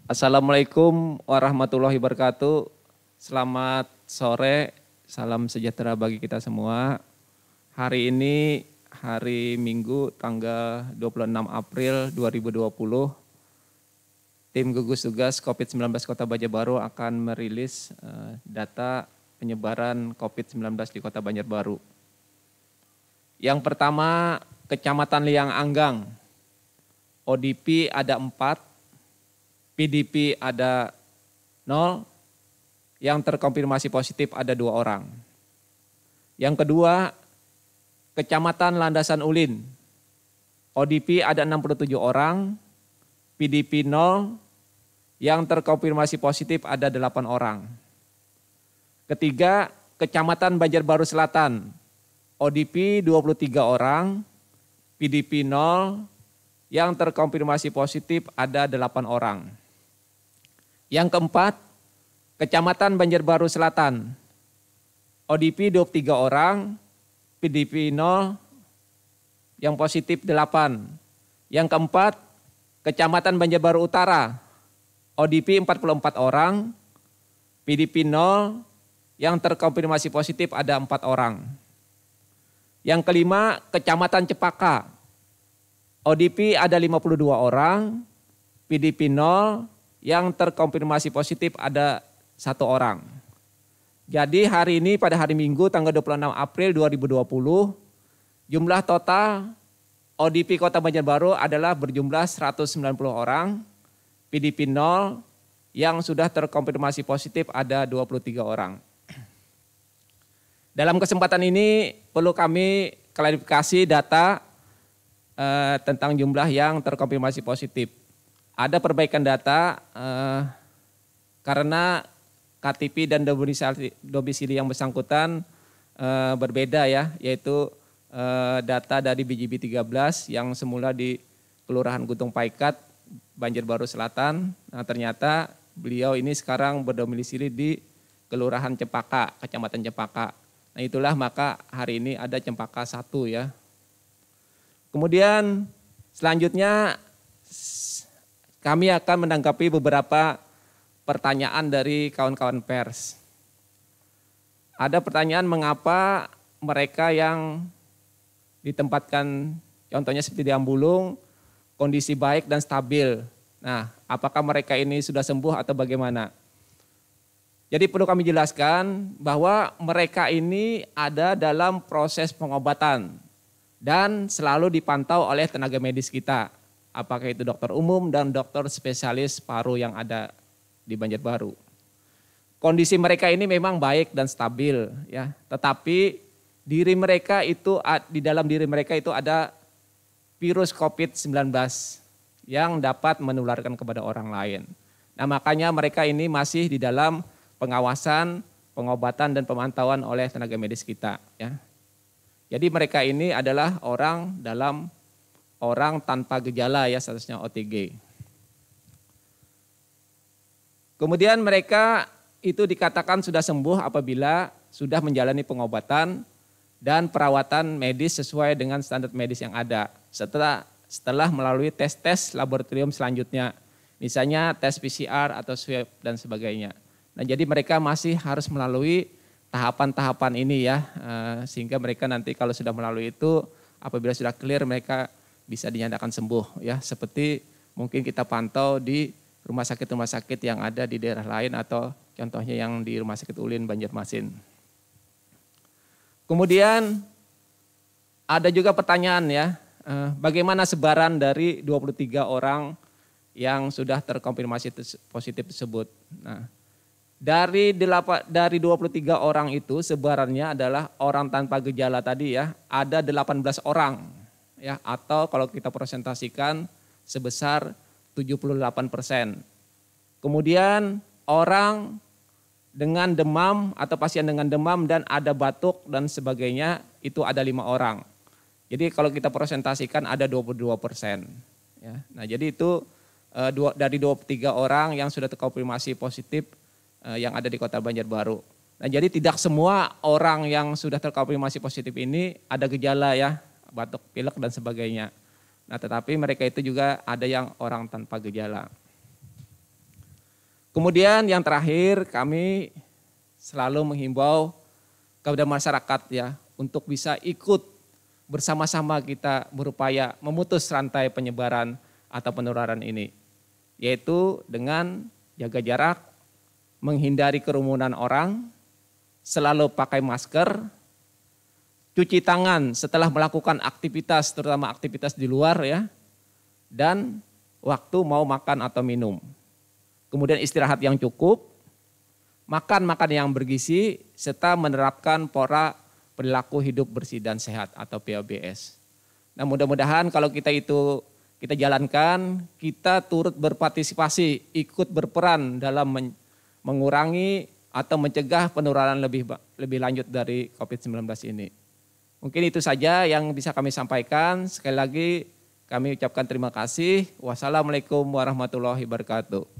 Assalamualaikum warahmatullahi wabarakatuh. Selamat sore, salam sejahtera bagi kita semua. Hari ini hari Minggu tanggal 26 April 2020. Tim gugus tugas COVID-19 Kota Banjarbaru akan merilis data penyebaran COVID-19 di Kota Banjarbaru. Yang pertama, Kecamatan Liang Anggang. ODP ada 4. PDP ada 0, yang terkonfirmasi positif ada 2 orang. Yang kedua, Kecamatan Landasan Ulin, ODP ada 67 orang, PDP 0, yang terkonfirmasi positif ada 8 orang. Ketiga, Kecamatan Banjarbaru Selatan, ODP 23 orang, PDP 0, yang terkonfirmasi positif ada 8 orang. Yang keempat, Kecamatan Banjarbaru Selatan, ODP 23 orang, PDP 0, yang positif 8. Yang keempat, Kecamatan Banjarbaru Utara, ODP 44 orang, PDP 0, yang terkonfirmasi positif ada 4 orang. Yang kelima, Kecamatan Cepaka, ODP ada 52 orang, PDP 0, yang terkonfirmasi positif ada 1 orang. Jadi hari ini pada hari Minggu tanggal 26 April 2020, jumlah total ODP Kota Banjarbaru adalah berjumlah 190 orang, PDP 0, yang sudah terkonfirmasi positif ada 23 orang. Dalam kesempatan ini perlu kami klarifikasi data tentang jumlah yang terkonfirmasi positif. Ada perbaikan data karena KTP dan domisili yang bersangkutan berbeda ya, yaitu data dari BJB 13 yang semula di Kelurahan Guntung Paikat, Banjarbaru Selatan. Nah, ternyata beliau ini sekarang berdomisili di Kelurahan Cempaka, Kecamatan Cempaka. Nah, itulah maka hari ini ada Cempaka 1 ya. Kemudian selanjutnya kami akan menanggapi beberapa pertanyaan dari kawan-kawan pers. Ada pertanyaan mengapa mereka yang ditempatkan, contohnya seperti di Ambulung, kondisi baik dan stabil. Nah, apakah mereka ini sudah sembuh atau bagaimana? Jadi perlu kami jelaskan bahwa mereka ini ada dalam proses pengobatan dan selalu dipantau oleh tenaga medis kita. Apakah itu dokter umum dan dokter spesialis paru yang ada di Banjarbaru. Kondisi mereka ini memang baik dan stabil ya, tetapi diri mereka itu, di dalam diri mereka itu ada virus COVID-19 yang dapat menularkan kepada orang lain. Nah, makanya mereka ini masih di dalam pengawasan, pengobatan dan pemantauan oleh tenaga medis kita ya. Jadi mereka ini adalah orang tanpa gejala ya, statusnya OTG. Kemudian mereka itu dikatakan sudah sembuh apabila sudah menjalani pengobatan dan perawatan medis sesuai dengan standar medis yang ada. Setelah melalui tes-tes laboratorium selanjutnya, misalnya tes PCR atau swab dan sebagainya. Nah, jadi mereka masih harus melalui tahapan-tahapan ini ya, sehingga mereka nanti kalau sudah melalui itu, apabila sudah clear mereka bisa dinyatakan sembuh ya, seperti mungkin kita pantau di rumah sakit yang ada di daerah lain atau contohnya yang di Rumah Sakit Ulin Banjarmasin. Kemudian ada juga pertanyaan ya, bagaimana sebaran dari 23 orang yang sudah terkonfirmasi positif tersebut. Nah, dari 23 orang itu sebarannya adalah orang tanpa gejala tadi ya, ada 18 orang ya, atau kalau kita presentasikan sebesar 78%. Kemudian orang dengan demam atau pasien dengan demam dan ada batuk dan sebagainya itu ada 5 orang. Jadi kalau kita presentasikan ada 22%. Ya. Nah, jadi itu dari 23 orang yang sudah terkonfirmasi positif yang ada di Kota Banjarbaru. Nah, jadi tidak semua orang yang sudah terkonfirmasi positif ini ada gejala ya, batuk, pilek dan sebagainya. Nah, tetapi mereka itu juga ada yang orang tanpa gejala. Kemudian yang terakhir, kami selalu menghimbau kepada masyarakat ya untuk bisa ikut bersama-sama kita berupaya memutus rantai penyebaran atau penularan ini, yaitu dengan jaga jarak, menghindari kerumunan orang, selalu pakai masker, cuci tangan setelah melakukan aktivitas, terutama aktivitas di luar ya, dan waktu mau makan atau minum. Kemudian istirahat yang cukup, makan yang bergizi, serta menerapkan pola perilaku hidup bersih dan sehat atau PHBS. Nah mudah-mudahan kalau kita jalankan, kita turut berpartisipasi, ikut berperan dalam mengurangi atau mencegah penularan lebih lanjut dari COVID-19 ini. Mungkin itu saja yang bisa kami sampaikan. Sekali lagi kami ucapkan terima kasih. Wassalamualaikum warahmatullahi wabarakatuh.